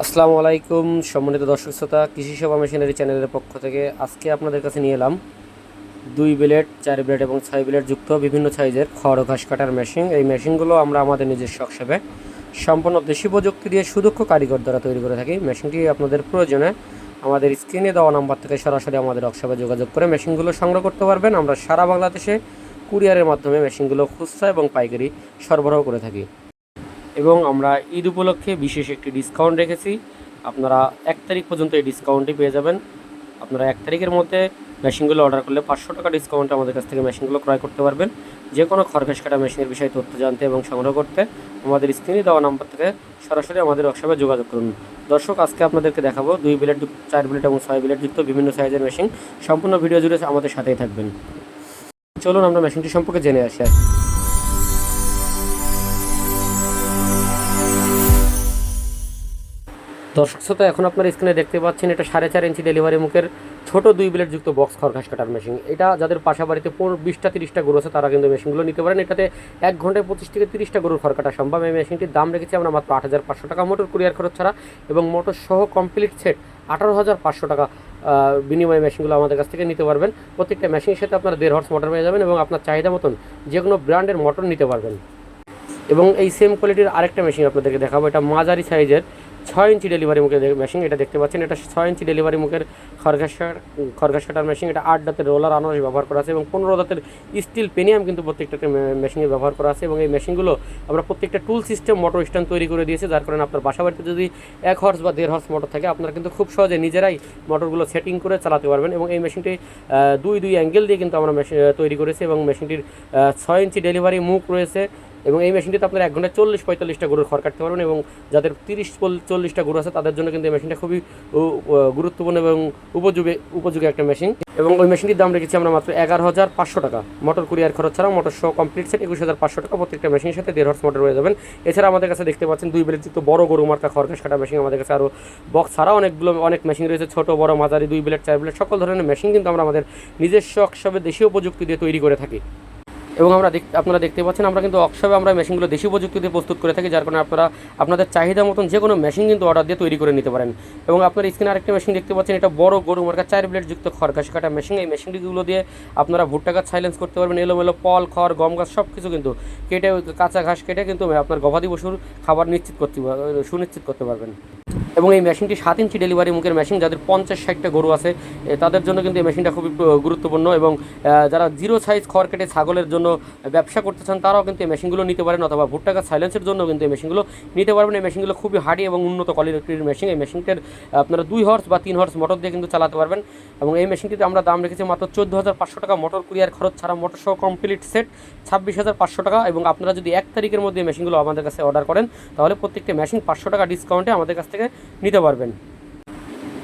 আসসালামু আলাইকুম সম্মানিত দর্শক শ্রোতা, কৃষি সেবা মেশিনারি চ্যানেলের পক্ষ থেকে আজকে আপনাদের কাছে নিয়ে এলাম 2 ব্লেড, 4 ব্লেড এবং 6 ব্লেড যুক্ত বিভিন্ন সাইজের খড় ও ঘাস কাটার মেশিন। এই মেশিনগুলো আমরা আমাদের নিজস্ব হিসেবে সম্পূর্ণ দেশি প্রযুক্তি দিয়ে সুদক্ষ কারিগর দ্বারা তৈরি করে থাকি। মেশিনটি আপনাদের প্রয়োজনে আমাদের স্ক্রিনে দেওয়া নাম্বার থেকে সরাসরি আমাদের ওয়ার্কশপে যোগাযোগ করে মেশিনগুলো সংগ্রহ করতে পারবেন। আমরা সারা বাংলাদেশে কুরিয়ারের মাধ্যমে মেশিনগুলো খুচরা এবং পাইকারি সরবরাহ করে থাকি এবং আমরা ঈদ উপলক্ষে বিশেষ একটি ডিসকাউন্ট রেখেছি। আপনারা 1 তারিখ পর্যন্ত এই ডিসকাউন্টটি পেয়ে যাবেন। আপনারা 1 তারিখের মধ্যে মেশিনগুলো অর্ডার করলে 500 টাকা ডিসকাউন্টে আমাদের কাছ থেকে মেশিনগুলো ক্রয় করতে পারবেন। যে কোনো খড়ঘাস কাটা মেশিনের বিষয়ে তথ্য জানতে এবং সংগ্রহ করতে আমাদের স্ক্রিনে দেওয়া নাম্বার থেকে সরাসরি আমাদের ওয়ার্কশপে যোগাযোগ করুন। দর্শক, আজকে আপনাদেরকে দেখাবো 2 ব্লেড, 4 ব্লেড এবং 6 ব্লেড যুক্ত বিভিন্ন সাইজের মেশিন। সম্পূর্ণ ভিডিও জুড়ে আমাদের সাথেই থাকবেন। চলুন আমরা মেশিনটি সম্পর্কে জেনে আসি। দর্শক শ্রোতা, এখন আপনার স্ক্রিনে দেখতে পাচ্ছেন এটা 4.5 ইঞ্চি ডেলিভারি মুখের ছোট 2 ব্লেড যুক্ত বক্স খড়ঘাস কাটার মেশিন। এটা যাদের পাশা বাড়িতে 20টা 30টা গরু আছে তারা কিন্তু মেশিনগুলো নিতে পারেন। এটাতে 1 ঘন্টায় 25 থেকে 30টা গরুর খড় কাটা সম্ভব। এই মেশিনটির দাম রেখেছি আমরা মাত্র 8,500 টাকা মোটর কুরিয়ার খরচ ছাড়া, এবং মোটর সহ কমপ্লিট সেট 18,500 টাকা বিনিময়ে মেশিনগুলো আমাদের কাছ থেকে নিতে পারবেন। প্রত্যেকটা মেশিনের সাথে আপনার 1.5 হর্স মোটর পেয়ে যাবেন এবং আপনার চাহিদা মতন যে কোনো ব্র্যান্ডের মোটর নিতে পারবেন। এবং এই সেম কোয়ালিটির আরেকটা মেশিন আপনাদেরকে দেখাবো। এটা মাঝারি সাইজের 6 ইঞ্চি ডেলিভারি মুখের মেশিন। এটা দেখতে পাচ্ছেন, এটা 6 ইঞ্চি ডেলিভারি মুখের খড়ঘাস কাটার মেশিন। এটা 8 দাঁতের রোলার আনারস ব্যবহার করা আছে এবং 15 দাঁতের স্টিল পেনিয়াম কিন্তু প্রত্যেকটা মেশিনে ব্যবহার করা আছে। এবং এই মেশিনগুলো আমরা প্রত্যেকটা টুল সিস্টেম মোটর স্ট্যান্ড তৈরি করে দিয়েছি, যার কারণে আপনার বাসা বাড়িতে যদি 1 হর্স বা 1.5 হর্স মোটর থাকে আপনারা কিন্তু খুব সহজে নিজেরাই মোটরগুলো সেটিং করে চালাতে পারবেন। এবং এই মেশিনটি দুই অ্যাঙ্গেল দিয়ে কিন্তু আমরা তৈরি করেছি এবং মেশিনটির 6 ইঞ্চি ডেলিভারি মুখ রয়েছে। এবং এই মেশিনটিতে আপনারা 1 ঘন্টায় 40-45টা গরুর খড় কাটতে পারবেন। এবং যাদের 30-40টা গরু আছে তাদের জন্য কিন্তু এই মেশিনটা খুবই গুরুত্বপূর্ণ এবং উপযোগী একটা মেশিন। এবং ওই মেশিনটির দাম রেখেছি আমরা মাত্র 11,500 টাকা মোটর কুরিয়ার খরচ ছাড়া। মোটর সহ কমপ্লিট সেট 21,500 টাকা। প্রত্যেকটা মেশিনের সাথে 1.5 হর্স মোটর হয়ে যাবেন। এছাড়া আমাদের কাছে দেখতে পাচ্ছেন 2 ব্লেড যুক্ত বড় গরু মার্কা খড়ঘাস কাটা মেশিন। আমাদের কাছে আরও বক্স ছাড়া অনেক মেশিন রয়েছে, ছোট বড় মাঝারি 2 ব্লেড, 4 ব্লেড সকল ধরনের মেশিন কিন্তু আমরা আমাদের নিজস্ব ওয়ার্কশপে দেশীয় প্রযুক্তি দিয়ে তৈরি করে থাকি। এবং আপনারা দেখতে পাচ্ছেন আমরা কিন্তু ওয়ার্কশপে আমরা মেশিনগুলো দেশি প্রযুক্তি দিয়ে প্রস্তুত করে থাকি, যার কারণে আপনারা আপনাদের চাহিদা মতন যে কোনো মেশিন কিন্তু অর্ডার দিয়ে তৈরি করে নিতে পারেন। এবং আপনার স্ক্রিনে আরেকটা মেশিন দেখতে পাচ্ছেন, এটা বড় গরু মার্কা 4 ব্লেড যুক্ত খড়ঘাস কাটা মেশিন। এই মেশিনগুলো দিয়ে আপনারা ভুট্টা গাছ সাইলেন্স করতে পারবেন, এলোমেলো পল, খড়, গম গাছ সব কিছু কিন্তু কেটে, কাঁচা ঘাস কেটে কিন্তু আপনার গবাদি পশুর খাবার সুনিশ্চিত করতে পারবেন। এবং এই মেশিনটি 7 ইঞ্চি ডেলিভারি মুখের মেশিন। যাদের 50-60টা গরু আছে তাদের জন্য কিন্তু এই মেশিনটা খুবই গুরুত্বপূর্ণ। এবং যারা 0 সাইজ খড় কেটে ছাগলের জন্য ব্যবসা করতে চান তারাও কিন্তু এই মেশিনগুলো নিতে পারেন, অথবা ভুট্টা গাছ সাইলেন্সের জন্য কিন্তু এই মেশিনগুলো নিতে পারবেন। এই মেশিনগুলো খুবই হার্ডি এবং উন্নত কোয়ালিটির মেশিন। এই মেশিনটার আপনারা 2 হর্স বা 3 হর্স মোটর দিয়ে কিন্তু চালাতে পারবেন। এবং এই মেশিনটিতে আমরা দাম রেখেছি মাত্র 14,500 টাকা মোটর কুরিয়ার খরচ ছাড়া। মোটর সহ কমপ্লিট সেট 26,500 টাকা। এবং আপনারা যদি 1 তারিখের মধ্যে মেশিনগুলো আমাদের কাছে অর্ডার করেন তাহলে প্রত্যেকটা মেশিন 500 টাকা ডিসকাউন্টে আমাদের কাছ থেকে নিতে পারবেন।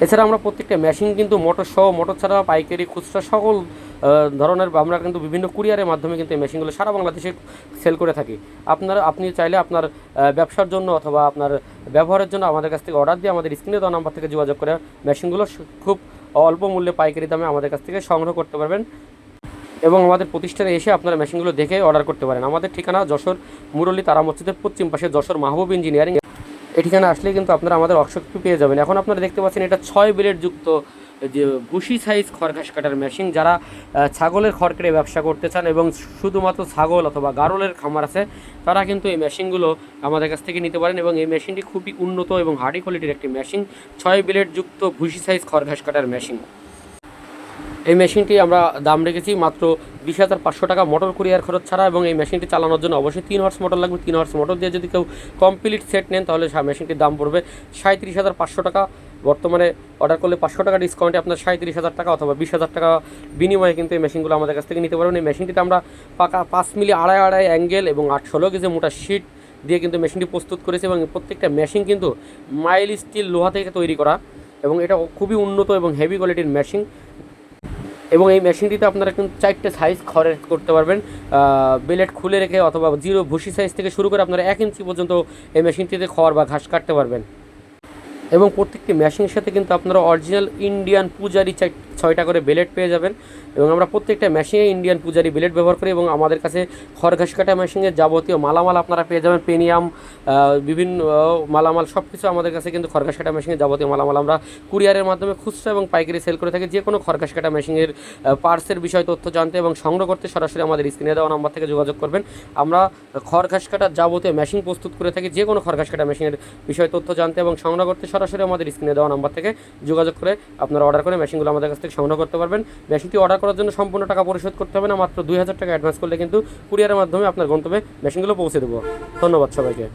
এছাড়া আমরা প্রত্যেকটা মেশিন কিন্তু মোটর সহ, মোটর ছাড়া পাইকারি, খুচরা সকল ধরনের আমরা কিন্তু বিভিন্ন কুরিয়ারের মাধ্যমে কিন্তু এই মেশিনগুলো সারা বাংলাদেশে সেল করে থাকি। আপনি চাইলে আপনার ব্যবসার জন্য অথবা আপনার ব্যবহারের জন্য আমাদের কাছ থেকে অর্ডার দিয়ে আমাদের স্ক্রিনে দেওয়া নাম্বার থেকে যোগাযোগ করে মেশিনগুলো খুব অল্প মূল্যে পাইকারি দামে আমাদের কাছ থেকে সংগ্রহ করতে পারবেন। এবং আমাদের প্রতিষ্ঠানে এসে আপনারা মেশিনগুলো দেখে অর্ডার করতে পারেন। আমাদের ঠিকানা যশোর মুরলী তারা মসজিদের পশ্চিম পাশে, যশোর মাহবুব ইঞ্জিনিয়ারিং। এই ঠিকানা আসলে কিন্তু আপনারা আমাদের ওয়ার্কশপটি পেয়ে যাবেন। এখন আপনারা দেখতে পাচ্ছেন এটা 6 ব্লেড যুক্ত যে ভুসি সাইজ খড়ঘাস কাটার মেশিন। যারা ছাগলের খড় কেটে ব্যবসা করতে চান এবং শুধুমাত্র ছাগল অথবা গারলের খামার আছে তারা কিন্তু এই মেশিনগুলো আমাদের কাছ থেকে নিতে পারেন। এবং এই মেশিনটি খুবই উন্নত এবং হার্ডি কোয়ালিটির একটি মেশিন, 6 ব্লেড যুক্ত ভুসি সাইজ খড়ঘাস কাটার মেশিন। এই মেশিনটি আমরা দাম রেখেছি মাত্র 20,500 টাকা মোটর কুরিয়ার খরচ ছাড়া। এবং এই মেশিনটি চালানোর জন্য অবশ্যই 3 হর্স মোটর লাগবে। 3 হর্স মোটর দিয়ে যদি কেউ কমপ্লিট সেট নেন তাহলে মেশিনটির দাম পড়বে 37,500 টাকা। বর্তমানে অর্ডার করলে 500 টাকা ডিসকাউন্টে আপনার 37,000 টাকা অথবা 20,000 টাকা বিনিময়ে কিন্তু এই মেশিনগুলো আমাদের কাছ থেকে নিতে পারবেন। এই মেশিনটিতে আমরা পাকা 5 মিলি আড়াই অ্যাঙ্গেল এবং 8-16 কেজি মোটা শিট দিয়ে কিন্তু মেশিনটি প্রস্তুত করেছে। এবং প্রত্যেকটা মেশিন কিন্তু মাইল স্টিল লোহা থেকে তৈরি করা, এবং এটা খুবই উন্নত এবং হেভি কোয়ালিটির মেশিন। এবং এই মেশিনটিতে আপনারা কিন্তু 4টে সাইজ খড়ের করতে পারবেন, ব্লেড খুলে রেখে অথবা 0 ভুসি সাইজ থেকে শুরু করে আপনারা 1 ইঞ্চি পর্যন্ত এই মেশিনটিতে খড় বা ঘাস কাটতে পারবেন। এবং প্রত্যেকটি মেশিনের সাথে কিন্তু আপনারা অরিজিনাল ইন্ডিয়ান পূজারি 6টা করে ব্লেড পেয়ে যাবেন। এবং আমরা প্রত্যেকটা মেশিনে ইন্ডিয়ান পূজারি ব্লেড ব্যবহার করি এবং আমাদের কাছে খড় ঘাস কাটা মেশিনের যাবতীয় মালামাল আপনারা পেয়ে যাবেন। পেনিয়াম, বিভিন্ন মালামাল সব কিছু আমাদের কাছে কিন্তু খড় ঘাস কাটা মেশিনের যাবতীয় মালামাল আমরা কুরিয়ারের মাধ্যমে খুচরা এবং পাইকারি সেল করে থাকি। যে কোনো খড় ঘাস কাটা মেশিনের পার্টসের বিষয় তথ্য জানতে এবং সংগ্রহ করতে সরাসরি আমাদের স্ক্রিনে দেওয়া নাম্বার থেকে যোগাযোগ করবেন। আমরা খড় ঘাস কাটার যাবতীয় মেশিন প্রস্তুত করে থাকি। যে কোনো খড় ঘাস কাটা মেশিনের বিষয় তথ্য জানতে এবং সংগ্রহ করতে সরাসরি আমাদের স্ক্রিনে দেওয়া নাম্বার থেকে যোগাযোগ করে আপনারা অর্ডার করে মেশিনগুলো আমাদের কাছ থেকে সংগ্রহ করতে পারবেন। মেশিনটি অর্ডার করার জন্য সম্পূর্ণ টাকা পরিশোধ করতে হবে না, মাত্র 2000 টাকা অ্যাডভান্স করলে কিন্তু কুরিয়ারের মাধ্যমে আপনার গন্তব্যে মেশিনগুলো পৌঁছে দেবো। ধন্যবাদ সবাইকে।